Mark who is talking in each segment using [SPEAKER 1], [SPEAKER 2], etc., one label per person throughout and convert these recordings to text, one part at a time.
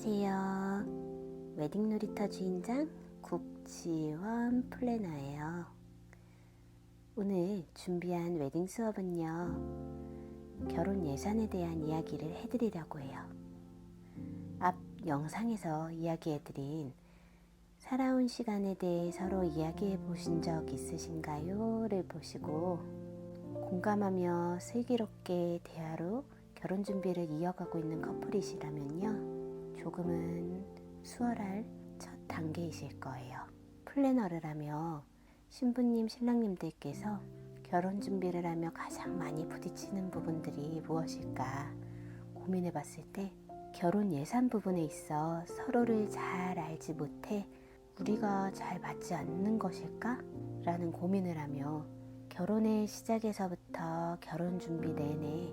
[SPEAKER 1] 안녕하세요. 웨딩 놀이터 주인장 국지원 플래너예요. 오늘 준비한 웨딩 수업은요, 결혼 예산에 대한 이야기를 해드리려고 해요. 앞 영상에서 이야기해드린 살아온 시간에 대해 서로 이야기해 보신 적 있으신가요? 를 보시고 공감하며 슬기롭게 대화로 결혼 준비를 이어가고 있는 커플이시라면요, 조금은 수월할 첫 단계이실 거예요. 플래너를 하며 신부님, 신랑님들께서 결혼 준비를 하며 가장 많이 부딪히는 부분들이 무엇일까 고민해 봤을 때, 결혼 예산 부분에 있어 서로를 잘 알지 못해 우리가 잘 맞지 않는 것일까? 라는 고민을 하며 결혼의 시작에서부터 결혼 준비 내내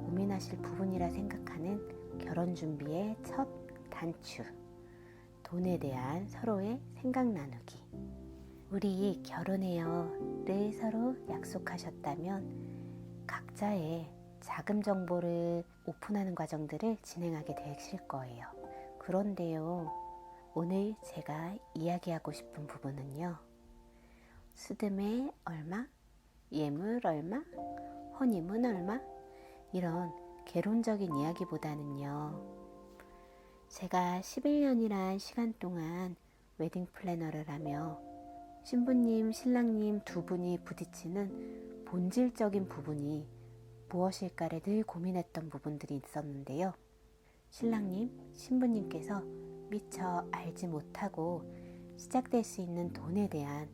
[SPEAKER 1] 고민하실 부분이라 생각하는 결혼 준비의 첫 단추, 돈에 대한 서로의 생각 나누기. 우리 결혼해요 를 서로 약속하셨다면 각자의 자금 정보를 오픈하는 과정들을 진행하게 되실 거예요. 그런데요, 오늘 제가 이야기하고 싶은 부분은요, 수듬에 얼마, 예물 얼마, 혼임은 얼마, 이런 개론적인 이야기보다는요, 제가 11년이란 시간 동안 웨딩 플래너를 하며 신부님, 신랑님 두 분이 부딪히는 본질적인 부분이 무엇일까를 늘 고민했던 부분들이 있었는데요. 신랑님, 신부님께서 미처 알지 못하고 시작될 수 있는 돈에 대한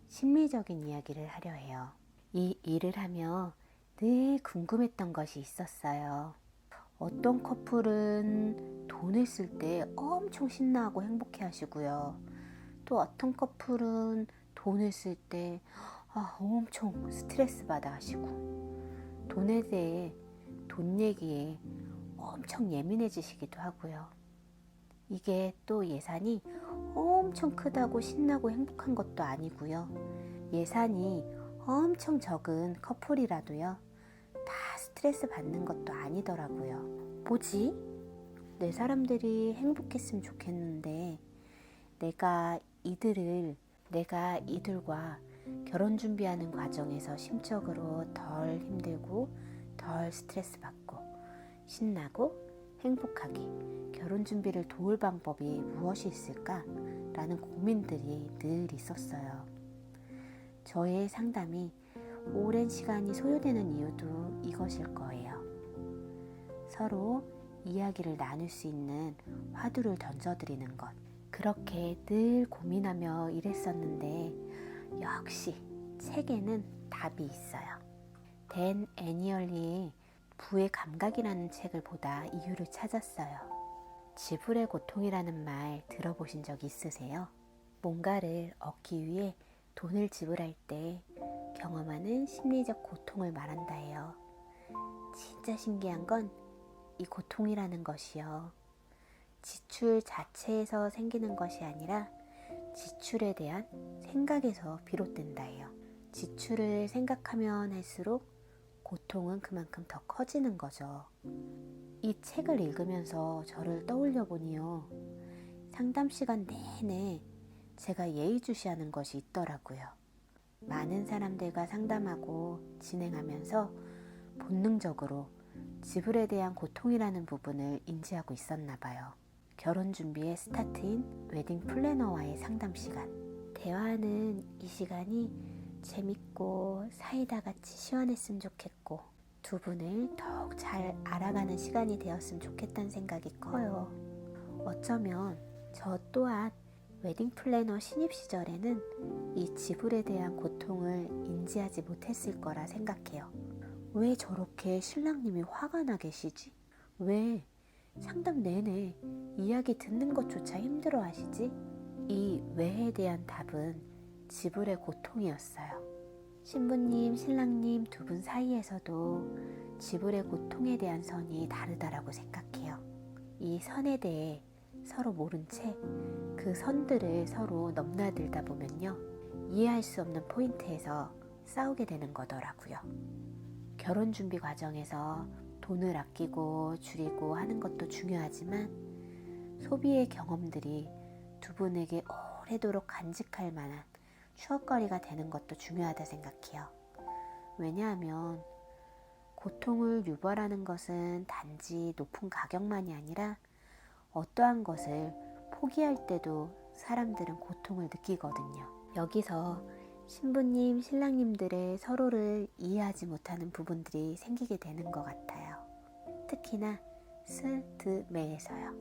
[SPEAKER 1] 심리적인 이야기를 하려 해요. 이 일을 하며 늘 궁금했던 것이 있었어요. 어떤 커플은 돈을 쓸 때 엄청 신나하고 행복해 하시고요. 또 어떤 커플은 돈을 쓸 때 엄청 스트레스 받아 하시고, 돈에 대해, 돈 얘기에 엄청 예민해지시기도 하고요. 이게 또 예산이 엄청 크다고 신나고 행복한 것도 아니고요. 예산이 엄청 적은 커플이라도요, 다 스트레스 받는 것도 아니더라고요. 뭐지? 내 사람들이 행복했으면 좋겠는데 내가 이들과 결혼 준비하는 과정에서 심적으로 덜 힘들고 덜 스트레스 받고 신나고 행복하게 결혼 준비를 도울 방법이 무엇이 있을까? 라는 고민들이 늘 있었어요. 저의 상담이 오랜 시간이 소요되는 이유도 이것일 거예요. 서로 이야기를 나눌 수 있는 화두를 던져드리는 것. 그렇게 늘 고민하며 일했었는데 역시 책에는 답이 있어요. 댄 애니얼리의 부의 감각이라는 책을 보다 이유를 찾았어요. 지불의 고통이라는 말 들어보신 적 있으세요? 뭔가를 얻기 위해 돈을 지불할 때 경험하는 심리적 고통을 말한다 해요. 진짜 신기한 건 이 고통이라는 것이요, 지출 자체에서 생기는 것이 아니라 지출에 대한 생각에서 비롯된다 해요. 지출을 생각하면 할수록 고통은 그만큼 더 커지는 거죠. 이 책을 읽으면서 저를 떠올려 보니요, 상담 시간 내내 제가 예의주시하는 것이 있더라고요. 많은 사람들과 상담하고 진행하면서 본능적으로 지불에 대한 고통이라는 부분을 인지하고 있었나 봐요. 결혼 준비의 스타트인 웨딩 플래너와의 상담 시간. 대화하는 이 시간이 재밌고 사이다 같이 시원했으면 좋겠고, 두 분을 더욱 잘 알아가는 시간이 되었으면 좋겠다는 생각이 커요. 어쩌면 저 또한 웨딩 플래너 신입 시절에는 이 지불에 대한 고통을 인지하지 못했을 거라 생각해요. 왜 저렇게 신랑님이 화가 나 계시지? 왜 상담 내내 이야기 듣는 것조차 힘들어 하시지? 이 왜에 대한 답은 지불의 고통이었어요. 신부님, 신랑님 두 분 사이에서도 지불의 고통에 대한 선이 다르다라고 생각해요. 이 선에 대해 서로 모른 채 그 선들을 서로 넘나들다 보면요, 이해할 수 없는 포인트에서 싸우게 되는 거더라고요. 결혼 준비 과정에서 돈을 아끼고 줄이고 하는 것도 중요하지만 소비의 경험들이 두 분에게 오래도록 간직할 만한 추억거리가 되는 것도 중요하다 생각해요. 왜냐하면 고통을 유발하는 것은 단지 높은 가격만이 아니라 어떠한 것을 포기할 때도 사람들은 고통을 느끼거든요. 여기서 신부님, 신랑님들의 서로를 이해하지 못하는 부분들이 생기게 되는 것 같아요. 특히나 스드메에서요.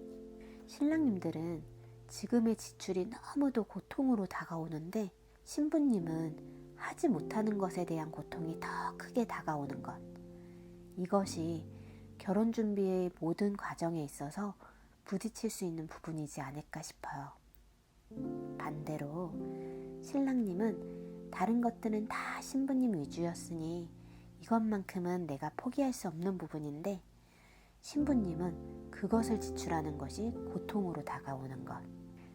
[SPEAKER 1] 신랑님들은 지금의 지출이 너무도 고통으로 다가오는데 신부님은 하지 못하는 것에 대한 고통이 더 크게 다가오는 것. 이것이 결혼 준비의 모든 과정에 있어서 부딪힐 수 있는 부분이지 않을까 싶어요. 반대로 신랑님은 다른 것들은 다 신부님 위주였으니 이것만큼은 내가 포기할 수 없는 부분인데 신부님은 그것을 지출하는 것이 고통으로 다가오는 것.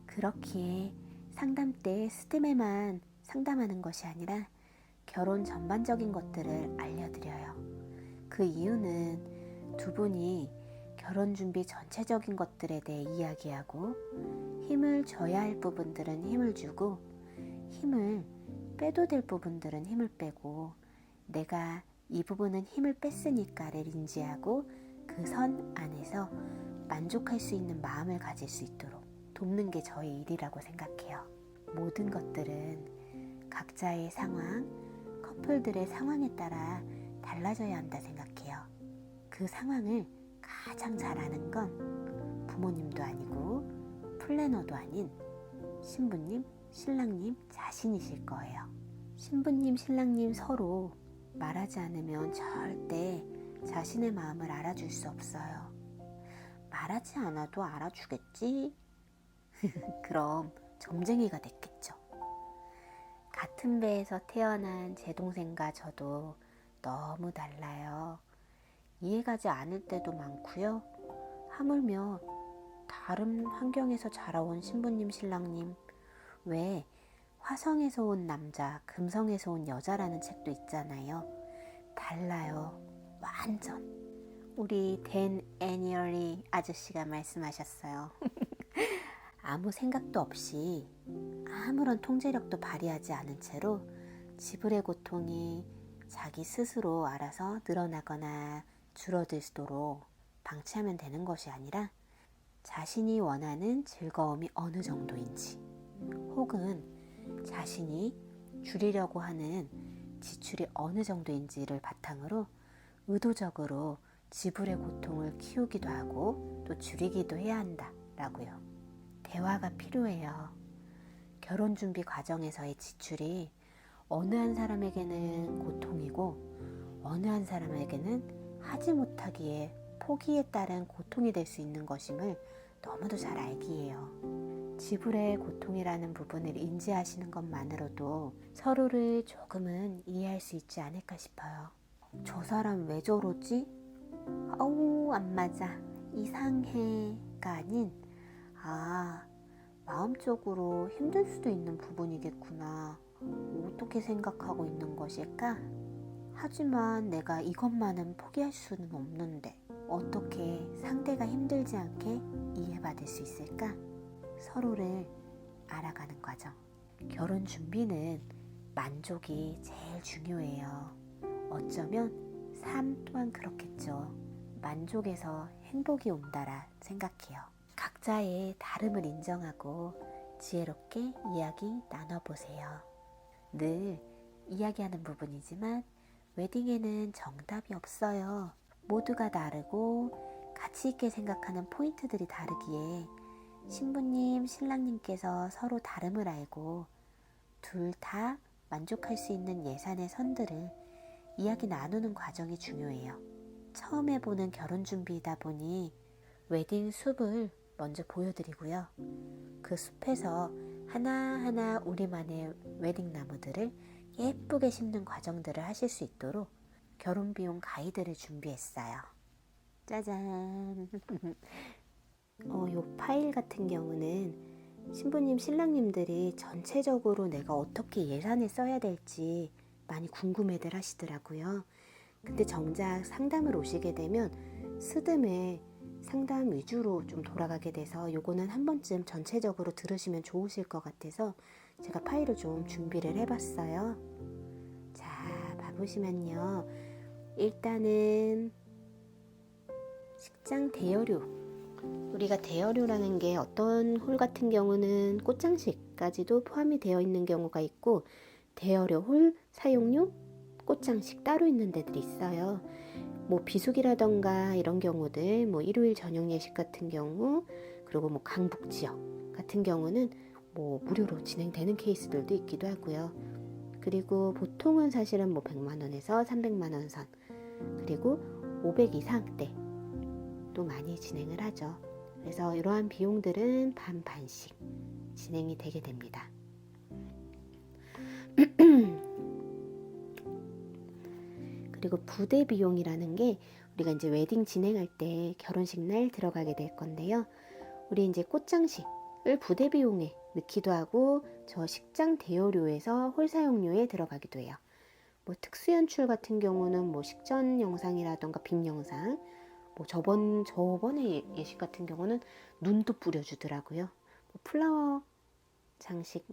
[SPEAKER 1] 그렇기에 상담 때 스드메만 상담하는 것이 아니라 결혼 전반적인 것들을 알려드려요. 그 이유는 두 분이 결혼 준비 전체적인 것들에 대해 이야기하고 힘을 줘야 할 부분들은 힘을 주고 힘을 빼도 될 부분들은 힘을 빼고 내가 이 부분은 힘을 뺐으니까를 인지하고 그 선 안에서 만족할 수 있는 마음을 가질 수 있도록 돕는 게 저의 일이라고 생각해요. 모든 것들은 각자의 상황, 커플들의 상황에 따라 달라져야 한다 생각해요. 그 상황을 가장 잘 아는 건 부모님도 아니고 플래너도 아닌 신부님, 신랑님 자신이실 거예요. 신부님, 신랑님 서로 말하지 않으면 절대 자신의 마음을 알아줄 수 없어요. 말하지 않아도 알아주겠지? 그럼 점쟁이가 됐겠죠. 같은 배에서 태어난 제 동생과 저도 너무 달라요. 이해가지 않을 때도 많고요. 하물며 다른 환경에서 자라온 신부님, 신랑님, 왜 화성에서 온 남자, 금성에서 온 여자라는 책도 있잖아요. 달라요. 완전. 우리 댄 애니얼리 아저씨가 말씀하셨어요. 아무 생각도 없이 아무런 통제력도 발휘하지 않은 채로 지불의 고통이 자기 스스로 알아서 늘어나거나 줄어들도록 방치하면 되는 것이 아니라 자신이 원하는 즐거움이 어느 정도인지 혹은 자신이 줄이려고 하는 지출이 어느 정도인지를 바탕으로 의도적으로 지불의 고통을 키우기도 하고 또 줄이기도 해야 한다라고요. 대화가 필요해요. 결혼 준비 과정에서의 지출이 어느 한 사람에게는 고통이고 어느 한 사람에게는 하지 못하기에 포기에 따른 고통이 될 수 있는 것임을 너무도 잘 알기에요. 지불의 고통이라는 부분을 인지하시는 것만으로도 서로를 조금은 이해할 수 있지 않을까 싶어요. 저 사람 왜 저러지? 아우 안 맞아 이상해가 아닌 마음적으로 힘들 수도 있는 부분이겠구나. 어떻게 생각하고 있는 것일까? 하지만 내가 이것만은 포기할 수는 없는데 어떻게 상대가 힘들지 않게 이해받을 수 있을까? 서로를 알아가는 과정. 결혼 준비는 만족이 제일 중요해요. 어쩌면 삶 또한 그렇겠죠. 만족에서 행복이 온다라 생각해요. 각자의 다름을 인정하고 지혜롭게 이야기 나눠보세요. 늘 이야기하는 부분이지만 웨딩에는 정답이 없어요. 모두가 다르고 가치 있게 생각하는 포인트들이 다르기에 신부님, 신랑님께서 서로 다름을 알고 둘 다 만족할 수 있는 예산의 선들을 이야기 나누는 과정이 중요해요. 처음 해보는 결혼 준비이다 보니 웨딩 숲을 먼저 보여드리고요. 그 숲에서 하나하나 우리만의 웨딩 나무들을 예쁘게 심는 과정들을 하실 수 있도록 결혼 비용 가이드를 준비했어요. 짜잔! 요 파일 같은 경우는 신부님, 신랑님들이 전체적으로 내가 어떻게 예산을 써야 될지 많이 궁금해들 하시더라고요. 근데 정작 상담을 오시게 되면 스드메 상담 위주로 좀 돌아가게 돼서 요거는 한 번쯤 전체적으로 들으시면 좋으실 것 같아서 제가 파일을 좀 준비를 해봤어요. 자, 봐보시면요. 일단은 식장 대여료. 우리가 대여료라는 게 어떤 홀 같은 경우는 꽃장식까지도 포함이 되어 있는 경우가 있고, 대여료, 홀 사용료, 꽃장식 따로 있는 데들이 있어요. 뭐 비수기라던가 이런 경우들, 뭐 일요일 저녁 예식 같은 경우, 그리고 뭐 강북 지역 같은 경우는 뭐 무료로 진행되는 케이스들도 있기도 하고요. 그리고 보통은 사실은 뭐 100만 원에서 300만 원 선, 그리고 500 이상대 또 많이 진행을 하죠. 그래서 이러한 비용들은 반반씩 진행이 되게 됩니다. 그리고 부대 비용이라는 게 우리가 이제 웨딩 진행할 때 결혼식 날 들어가게 될 건데요. 우리 이제 꽃장식을 부대 비용에 넣기도 하고 저 식장 대여료에서 홀 사용료에 들어가기도 해요. 뭐 특수 연출 같은 경우는 뭐 식전 영상이라던가 빔 영상, 뭐 저번에 예식 같은 경우는 눈도 뿌려주더라고요. 뭐 플라워 장식,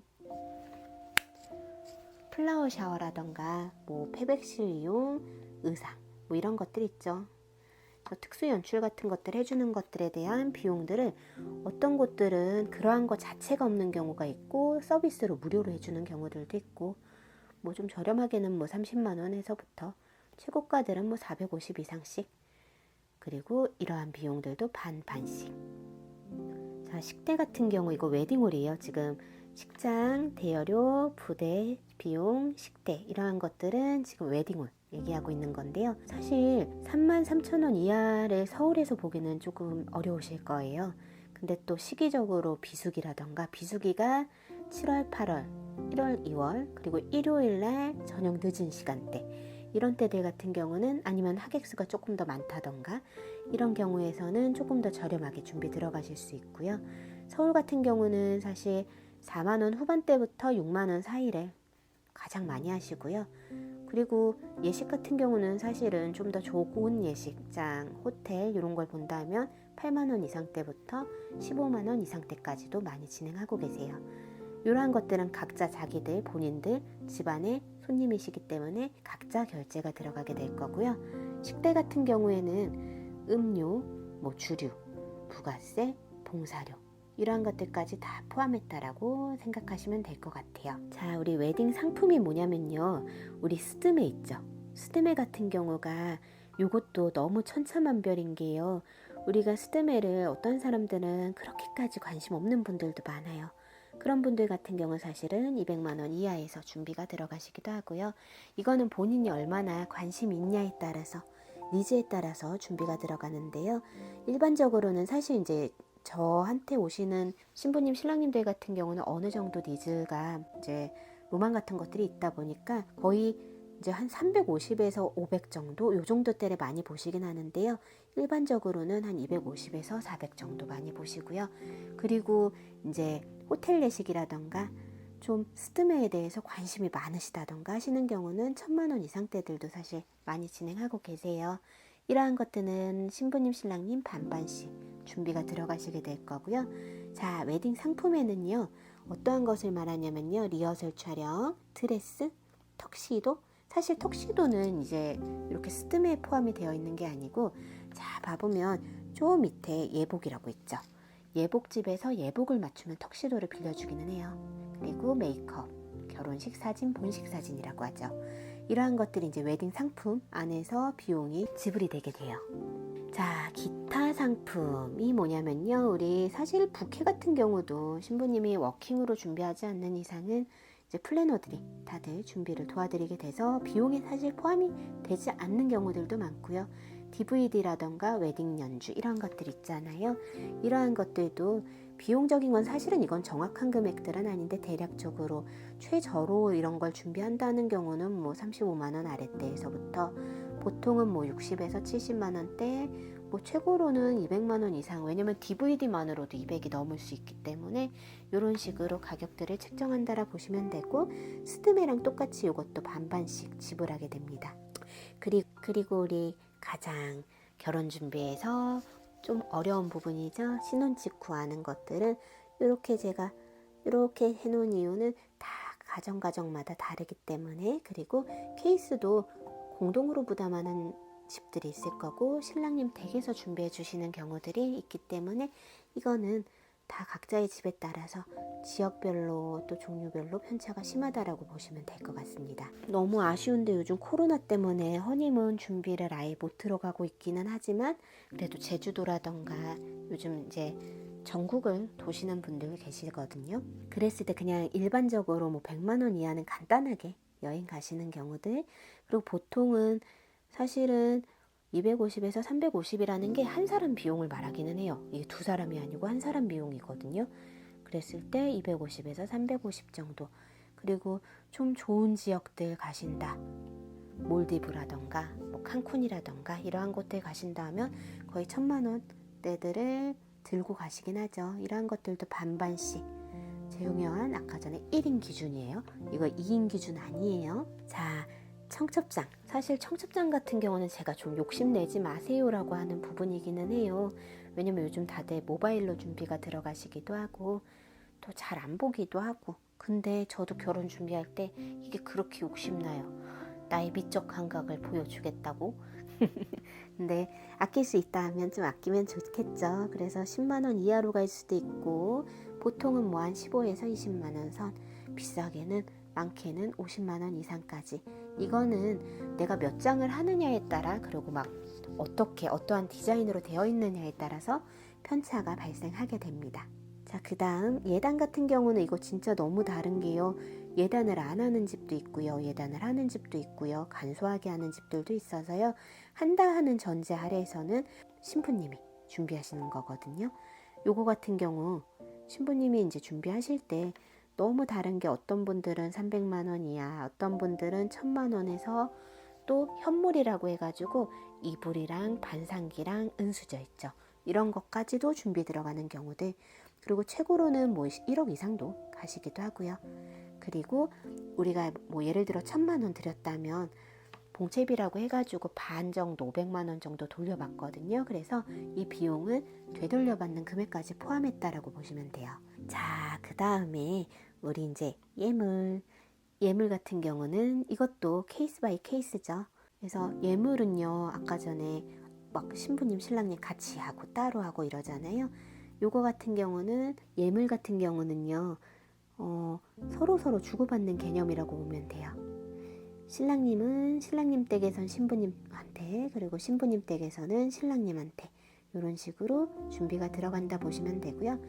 [SPEAKER 1] 플라워 샤워라던가 뭐 패백실 이용, 의상 뭐 이런 것들 있죠. 특수 연출 같은 것들 해주는 것들에 대한 비용들을 어떤 곳들은 그러한 것 자체가 없는 경우가 있고 서비스로 무료로 해주는 경우들도 있고, 뭐 좀 저렴하게는 뭐 30만 원에서부터 최고가들은 뭐 450 이상씩, 그리고 이러한 비용들도 반반씩. 자, 식대 같은 경우 이거 웨딩홀이에요. 지금 식장, 대여료, 부대, 비용, 식대 이러한 것들은 지금 웨딩홀 얘기하고 있는 건데요. 사실 33,000원 이하를 서울에서 보기는 조금 어려우실 거예요. 근데 또 시기적으로 비수기라던가 비수기가 7월, 8월, 1월, 2월 그리고 일요일날 저녁 늦은 시간대 이런 때들 같은 경우는, 아니면 하객 수가 조금 더 많다던가 이런 경우에서는 조금 더 저렴하게 준비 들어가실 수 있고요. 서울 같은 경우는 사실 4만원 후반대부터 6만원 사이를 가장 많이 하시고요. 그리고 예식 같은 경우는 사실은 좀 더 좋은 예식장, 호텔 이런 걸 본다면 8만원 이상대부터 15만원 이상대까지도 많이 진행하고 계세요. 이러한 것들은 각자 자기들 본인들 집안의 손님이시기 때문에 각자 결제가 들어가게 될 거고요. 식대 같은 경우에는 음료, 뭐 주류, 부가세, 봉사료 이러한 것들까지 다 포함했다라고 생각하시면 될 것 같아요. 자, 우리 웨딩 상품이 뭐냐면요, 우리 스드메 있죠. 스드메 같은 경우가 이것도 너무 천차만별인 게요. 우리가 스드메를 어떤 사람들은 그렇게까지 관심 없는 분들도 많아요. 그런 분들 같은 경우 사실은 200만 원 이하에서 준비가 들어가시기도 하고요. 이거는 본인이 얼마나 관심이 있냐에 따라서, 니즈에 따라서 준비가 들어가는데요. 일반적으로는 사실 이제 저한테 오시는 신부님, 신랑님들 같은 경우는 어느 정도 니즈가 이제 로망 같은 것들이 있다 보니까 거의 이제 한 350에서 500 정도, 요 정도 대를 많이 보시긴 하는데요. 일반적으로는 한 250에서 400 정도 많이 보시고요. 그리고 이제 호텔 예식이라던가 좀 스드메에 대해서 관심이 많으시다던가 하시는 경우는 1000만 원 이상대들도 사실 많이 진행하고 계세요. 이러한 것들은 신부님, 신랑님 반반씩 준비가 들어가시게 될 거고요. 자, 웨딩 상품에는요, 어떠한 것을 말하냐면요, 리허설 촬영, 드레스, 턱시도. 사실 턱시도는 이제 이렇게 스드메에 포함이 되어 있는 게 아니고, 자, 봐보면 저 밑에 예복이라고 있죠. 예복집에서 예복을 맞추면 턱시도를 빌려주기는 해요. 그리고 메이크업, 결혼식 사진, 본식 사진이라고 하죠. 이러한 것들이 이제 웨딩 상품 안에서 비용이 지불이 되게 돼요. 자, 기타 상품이 뭐냐면요, 우리 사실 부케 같은 경우도 신부님이 워킹으로 준비하지 않는 이상은 이제 플래너들이 다들 준비를 도와드리게 돼서 비용에 사실 포함이 되지 않는 경우들도 많고요. DVD라던가 웨딩 연주 이런 것들 있잖아요. 이러한 것들도 비용적인 건 사실은 이건 정확한 금액들은 아닌데 대략적으로 최저로 이런 걸 준비한다는 경우는 뭐 35만 원 아랫대에서부터 보통은 뭐 60에서 70만 원대, 뭐 최고로는 200만 원 이상, 왜냐면 DVD만으로도 200이 넘을 수 있기 때문에 이런 식으로 가격들을 책정한다라 보시면 되고, 스드메랑 똑같이 이것도 반반씩 지불하게 됩니다. 그리고 우리 가장 결혼 준비에서 좀 어려운 부분이죠. 신혼집 구하는 것들은 이렇게 제가 이렇게 해놓은 이유는 다 가정마다 다르기 때문에, 그리고 케이스도 공동으로 부담하는 집들이 있을 거고 신랑님 댁에서 준비해 주시는 경우들이 있기 때문에 이거는 다 각자의 집에 따라서 지역별로 또 종류별로 편차가 심하다라고 보시면 될 것 같습니다. 너무 아쉬운데 요즘 코로나 때문에 허니문 준비를 아예 못 들어가고 있기는 하지만 그래도 제주도라던가 요즘 이제 전국을 도시는 분들 계시거든요. 그랬을 때 그냥 일반적으로 뭐 100만 원 이하는 간단하게 여행 가시는 경우들, 그리고 보통은 사실은 250에서 350이라는 게 한 사람 비용을 말하기는 해요. 이게 두 사람이 아니고 한 사람 비용이거든요. 그랬을 때 250에서 350 정도. 그리고 좀 좋은 지역들 가신다, 몰디브라던가 뭐 칸쿤이라던가 이러한 곳들 가신다 하면 거의 1000만 원대들을 들고 가시긴 하죠. 이러한 것들도 반반씩. 제용여한 아까 전에 1인 기준이에요. 이거 2인 기준 아니에요. 자, 청첩장. 사실 청첩장 같은 경우는 제가 좀 욕심내지 마세요라고 하는 부분이기는 해요. 왜냐면 요즘 다들 모바일로 준비가 들어가시기도 하고 또 잘 안 보기도 하고. 근데 저도 결혼 준비할 때 이게 그렇게 욕심나요. 나의 미적 감각을 보여주겠다고. 근데 아낄 수 있다 하면 좀 아끼면 좋겠죠. 그래서 10만 원 이하로 갈 수도 있고 보통은 뭐 한 15에서 20만 원 선, 비싸게는 많게는 50만 원 이상까지. 이거는 내가 몇 장을 하느냐에 따라, 그리고 막 어떻게 어떠한 디자인으로 되어 있느냐에 따라서 편차가 발생하게 됩니다. 자, 그 다음 예단 같은 경우는 이거 진짜 너무 다른 게요. 예단을 안 하는 집도 있고요, 예단을 하는 집도 있고요, 간소하게 하는 집들도 있어서요. 한다 하는 전제 아래에서는 신부님이 준비하시는 거거든요. 요거 같은 경우 신부님이 이제 준비하실 때 너무 다른 게, 어떤 분들은 300만 원 이하, 어떤 분들은 1000만 원에서 또 현물이라고 해가지고 이불이랑 반상기랑 은수저 있죠. 이런 것까지도 준비 들어가는 경우들. 그리고 최고로는 뭐 1억 이상도 가시기도 하고요. 그리고 우리가 뭐 예를 들어 1000만 원 드렸다면 봉채비라고 해가지고 반 정도 500만 원 정도 돌려받거든요. 그래서 이 비용을 되돌려받는 금액까지 포함했다라고 보시면 돼요. 자, 그 다음에 우리 이제 예물 같은 경우는 이것도 케이스 바이 케이스죠. 그래서 예물은요, 아까 전에 막 신부님 신랑님 같이 하고 따로 하고 이러잖아요. 요거 같은 경우는, 예물 같은 경우는요, 서로 주고받는 개념이라고 보면 돼요. 신랑님은 신랑님 댁에선 신부님한테, 그리고 신부님 댁에서는 신랑님한테, 이런 식으로 준비가 들어간다 보시면 되고요.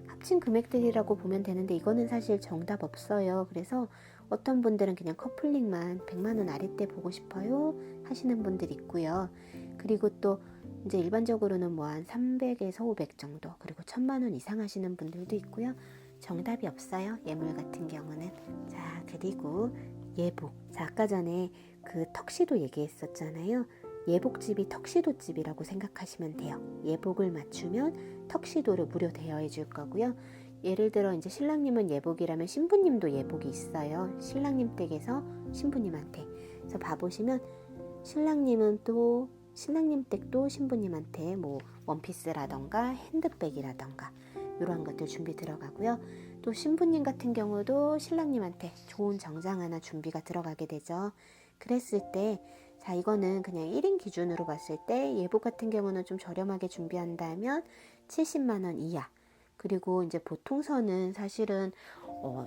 [SPEAKER 1] 합친 금액들이라고 보면 되는데 이거는 사실 정답 없어요. 그래서 어떤 분들은 그냥 커플링만 100만 원 아랫대 보고 싶어요 하시는 분들이 있고요. 그리고 또 이제 일반적으로는 뭐 한 300에서 500 정도, 그리고 1000만 원 이상 하시는 분들도 있고요. 정답이 없어요, 예물 같은 경우는. 자, 그리고 예복. 자, 아까 전에 그 턱시도 얘기했었잖아요. 예복집이 턱시도집이라고 생각하시면 돼요. 예복을 맞추면 턱시도를 무료 대여해 줄 거고요. 예를 들어 이제 신랑님은 예복이라면 신부님도 예복이 있어요. 신랑님 댁에서 신부님한테. 그래서 봐보시면 신랑님은 또 신랑님 댁도 신부님한테 뭐 원피스라던가 핸드백이라던가 이런 것들 준비 들어가고요. 또 신부님 같은 경우도 신랑님한테 좋은 정장 하나 준비가 들어가게 되죠. 그랬을 때, 자, 이거는 그냥 1인 기준으로 봤을 때 예복 같은 경우는 좀 저렴하게 준비한다면 70만 원 이하. 그리고 이제 보통선은 사실은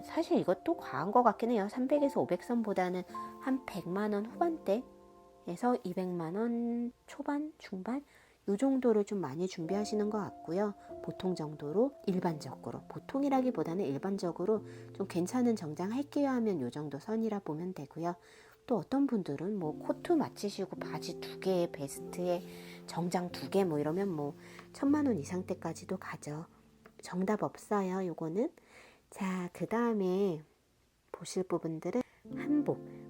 [SPEAKER 1] 사실 이것도 과한 것 같긴 해요. 300에서 500선보다는 한 100만 원 후반대에서 200만 원 초반, 중반 요 정도를 좀 많이 준비하시는 것 같고요. 보통 정도로, 일반적으로, 보통이라기보다는 일반적으로 좀 괜찮은 정장 할게요 하면 요 정도 선이라 보면 되고요. 또 어떤 분들은 뭐 코트 맞추시고 바지 2개, 베스트에 정장 2개 뭐 이러면 뭐 1000만 원 이상대까지도 가죠. 정답 없어요, 요거는. 자, 그 다음에 보실 부분들은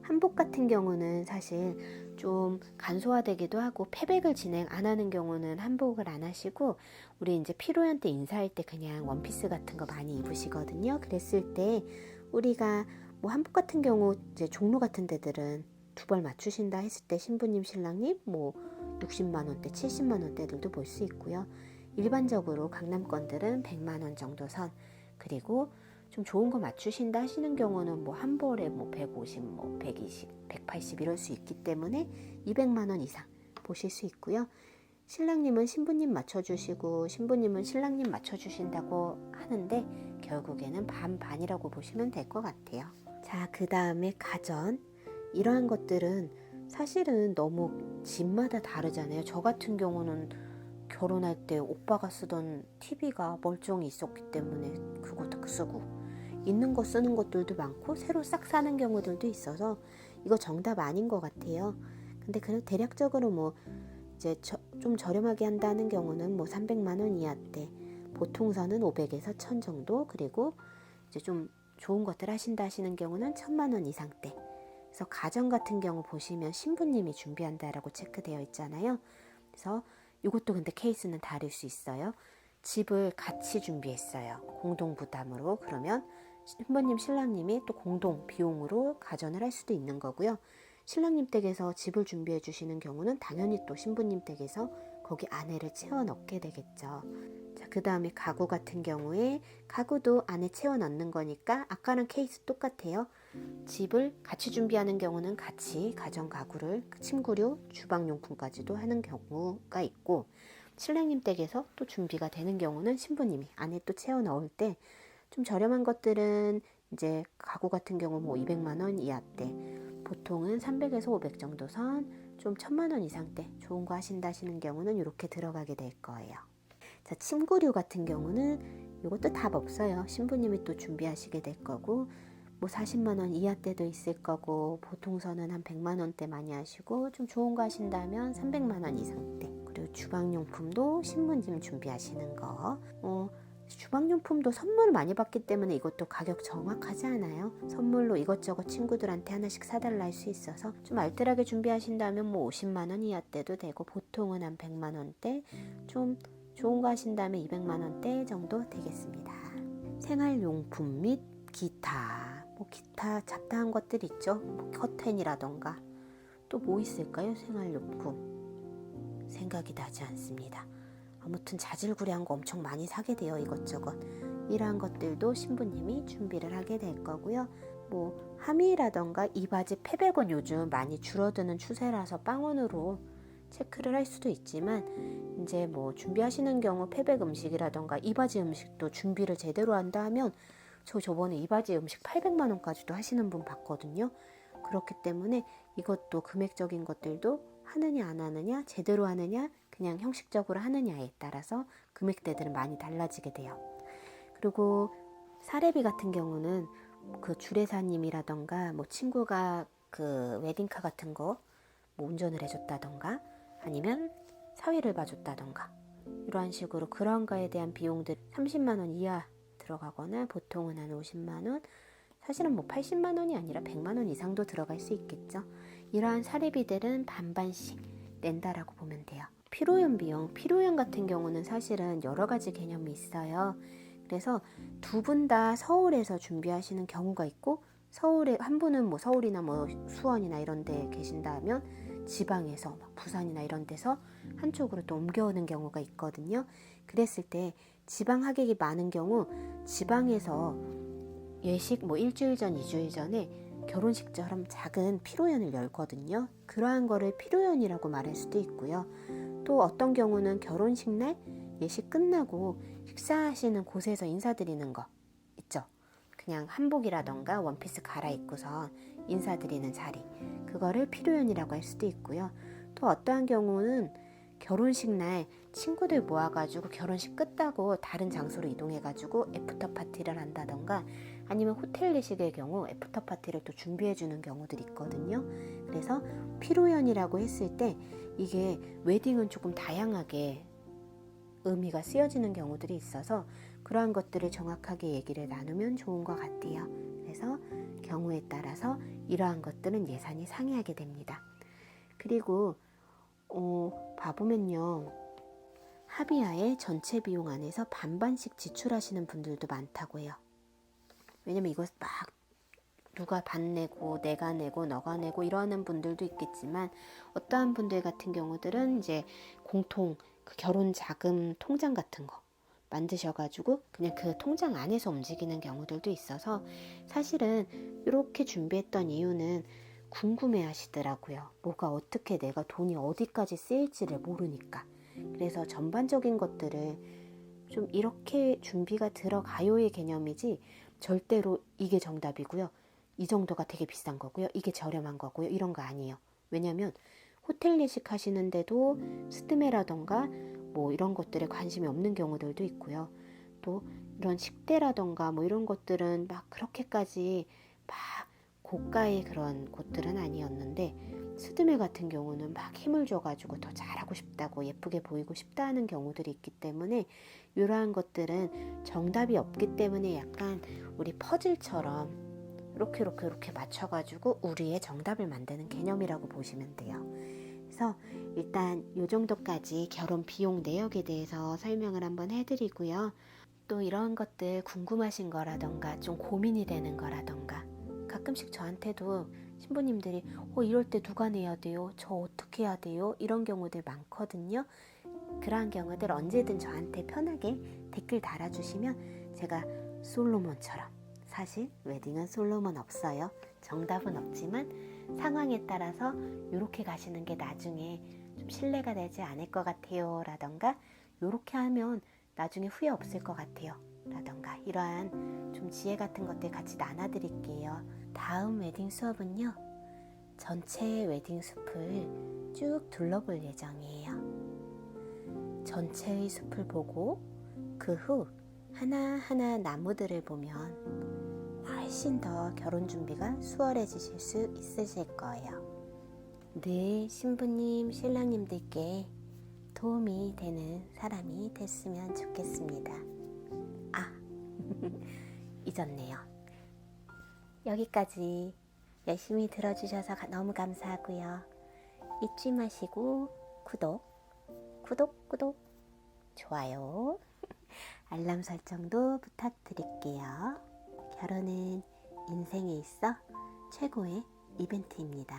[SPEAKER 1] 한복 같은 경우는 사실 좀 간소화되기도 하고 패백을 진행 안 하는 경우는 한복을 안 하시고, 우리 이제 피로연 때 인사할 때 그냥 원피스 같은 거 많이 입으시거든요. 그랬을 때 우리가 뭐 한복 같은 경우 이제 종로 같은 데들은 두 벌 맞추신다 했을 때 신부님 신랑님 뭐 60만 원대 70만 원대들도 볼 수 있고요. 일반적으로 강남권들은 100만 원 정도 선, 그리고 좀 좋은 거 맞추신다 하시는 경우는 뭐 한 벌에 뭐 150, 뭐 120, 180 이럴 수 있기 때문에 200만 원 이상 보실 수 있고요. 신랑님은 신부님 맞춰주시고 신부님은 신랑님 맞춰주신다고 하는데 결국에는 반반이라고 보시면 될 것 같아요. 자, 그 다음에 가전. 이러한 것들은 사실은 너무 집마다 다르잖아요. 저 같은 경우는 결혼할 때 오빠가 쓰던 TV가 멀쩡히 있었기 때문에 그것도 쓰고, 있는 거 쓰는 것들도 많고 새로 싹 사는 경우들도 있어서 이거 정답 아닌 것 같아요. 근데 그래도 대략적으로 뭐 이제 좀 저렴하게 한다는 경우는 뭐 300만 원 이하대, 보통선은 500에서 1000 정도, 그리고 이제 좀 좋은 것들 하신다 하시는 경우는 1000만 원 이상대. 그래서 가전 같은 경우 보시면 신부님이 준비한다라고 체크되어 있잖아요. 그래서 이것도 근데 케이스는 다를 수 있어요. 집을 같이 준비했어요. 공동 부담으로. 그러면 신부님 신랑님이 또 공동 비용으로 가전을 할 수도 있는 거고요. 신랑님 댁에서 집을 준비해 주시는 경우는 당연히 또 신부님 댁에서 거기 안에를 채워 넣게 되겠죠. 자, 그 다음에 가구 같은 경우에 가구도 안에 채워 넣는 거니까 아까랑 케이스 똑같아요. 집을 같이 준비하는 경우는 같이 가전 가구를 침구류, 주방용품까지도 하는 경우가 있고, 신랑님 댁에서 또 준비가 되는 경우는 신부님이 안에 또 채워 넣을 때 좀 저렴한 것들은 이제 가구 같은 경우 뭐 200만 원 이하대, 보통은 300에서 500 정도 선, 좀 1000만 원 이상대 좋은 거 하신다 하시는 경우는 이렇게 들어가게 될 거예요. 자, 침구류 같은 경우는 이것도 답 없어요. 신부님이 또 준비하시게 될 거고, 뭐 40만 원 이하대도 있을 거고, 보통선은 한 100만 원대 많이 하시고, 좀 좋은 거 하신다면 300만 원 이상대. 그리고 주방용품도 신부님 준비하시는 거. 주방용품도 선물 많이 받기 때문에 이것도 가격 정확하지 않아요. 선물로 이것저것 친구들한테 하나씩 사달라 할 수 있어서 좀 알뜰하게 준비하신다면 뭐 50만 원 이하대도 되고, 보통은 한 100만 원대, 좀 좋은 거 하신다면 200만 원대 정도 되겠습니다. 생활용품 및 기타, 뭐 기타 잡다한 것들 있죠. 뭐 커튼이라던가 또 뭐 있을까요? 생활용품 생각이 나지 않습니다. 아무튼 자질구레한 거 엄청 많이 사게 돼요. 이것저것. 이러한 것들도 신부님이 준비를 하게 될 거고요. 뭐 함이라던가 이바지 패백은 요즘 많이 줄어드는 추세라서 빵원으로 체크를 할 수도 있지만, 이제 뭐 준비하시는 경우 패백 음식이라던가 이바지 음식도 준비를 제대로 한다 하면, 저번에 이바지 음식 800만 원까지도 하시는 분 봤거든요. 그렇기 때문에 이것도 금액적인 것들도 하느냐 안 하느냐, 제대로 하느냐 그냥 형식적으로 하느냐에 따라서 금액대들은 많이 달라지게 돼요. 그리고 사례비 같은 경우는 그 주례사님이라던가 뭐 친구가 그 웨딩카 같은 거 뭐 운전을 해줬다던가 아니면 사위를 봐줬다던가 이러한 식으로 그런 거에 대한 비용들 30만 원 이하 들어가거나, 보통은 한 50만 원, 사실은 뭐 80만 원이 아니라 100만 원 이상도 들어갈 수 있겠죠. 이러한 사례비들은 반반씩 낸다라고 보면 돼요. 피로연 비용, 피로연 같은 경우는 사실은 여러 가지 개념이 있어요. 그래서 두 분 다 서울에서 준비하시는 경우가 있고, 서울에 한 분은 뭐 서울이나 뭐 수원이나 이런 데 계신다면 지방에서 막 부산이나 이런 데서 한쪽으로 또 옮겨오는 경우가 있거든요. 그랬을 때 지방 하객이 많은 경우 지방에서 예식 뭐 일주일 전, 2주일 전에 결혼식처럼 작은 피로연을 열거든요. 그러한 거를 피로연이라고 말할 수도 있고요. 또 어떤 경우는 결혼식 날 예식 끝나고 식사하시는 곳에서 인사드리는 거 있죠. 그냥 한복이라던가 원피스 갈아입고서 인사드리는 자리, 그거를 피로연이라고 할 수도 있고요. 또 어떠한 경우는 결혼식 날 친구들 모아가지고 결혼식 끝나고 다른 장소로 이동해가지고 애프터 파티를 한다던가, 아니면 호텔 예식의 경우 애프터 파티를 또 준비해주는 경우들이 있거든요. 그래서 피로연이라고 했을 때 이게 웨딩은 조금 다양하게 의미가 쓰여지는 경우들이 있어서 그러한 것들을 정확하게 얘기를 나누면 좋은 것 같아요. 그래서 경우에 따라서 이러한 것들은 예산이 상이하게 됩니다. 그리고 봐보면요, 합의하에 전체 비용 안에서 반반씩 지출하시는 분들도 많다고 해요. 왜냐면 이거 막 누가 반 내고 내가 내고 너가 내고 이러는 분들도 있겠지만, 어떠한 분들 같은 경우들은 이제 공통 그 결혼 자금 통장 같은 거 만드셔가지고 그냥 그 통장 안에서 움직이는 경우들도 있어서, 사실은 이렇게 준비했던 이유는 궁금해 하시더라고요. 뭐가 어떻게 내가 돈이 어디까지 쓰일지를 모르니까. 그래서 전반적인 것들을 좀 이렇게 준비가 들어가요의 개념이지, 절대로 이게 정답이고요, 이 정도가 되게 비싼 거고요, 이게 저렴한 거고요, 이런 거 아니에요. 왜냐면 호텔 예식 하시는데도 스드메라던가 뭐 이런 것들에 관심이 없는 경우들도 있고요. 또 이런 식대라던가 뭐 이런 것들은 막 그렇게까지 막 고가의 그런 곳들은 아니었는데, 스드메 같은 경우는 막 힘을 줘가지고 더 잘하고 싶다고, 예쁘게 보이고 싶다 하는 경우들이 있기 때문에, 이러한 것들은 정답이 없기 때문에 약간 우리 퍼즐처럼 이렇게 맞춰가지고 우리의 정답을 만드는 개념이라고 보시면 돼요. 그래서 일단 이 정도까지 결혼 비용 내역에 대해서 설명을 한번 해드리고요. 또 이런 것들 궁금하신 거라던가 좀 고민이 되는 거라던가, 가끔씩 저한테도 신부님들이 이럴 때 누가 내야 돼요? 저 어떻게 해야 돼요? 이런 경우들 많거든요. 그러한 경우들 언제든 저한테 편하게 댓글 달아주시면 제가 솔로몬처럼, 사실 웨딩은 솔로몬 없어요. 정답은 없지만 상황에 따라서 이렇게 가시는 게 나중에 좀 신뢰가 되지 않을 것 같아요 라던가, 이렇게 하면 나중에 후회 없을 것 같아요 라던가, 이러한 좀 지혜 같은 것들 같이 나눠드릴게요. 다음 웨딩 수업은요, 전체 웨딩 숲을 쭉 둘러볼 예정이에요. 전체의 숲을 보고 그 후 하나하나 나무들을 보면 훨씬 더 결혼 준비가 수월해지실 수 있으실 거예요. 늘 신부님, 신랑님들께 도움이 되는 사람이 됐으면 좋겠습니다. 잊었네요. 여기까지 열심히 들어주셔서 너무 감사하고요. 잊지 마시고 구독, 좋아요, 알람 설정도 부탁드릴게요. 결혼은 인생에 있어 최고의 이벤트입니다.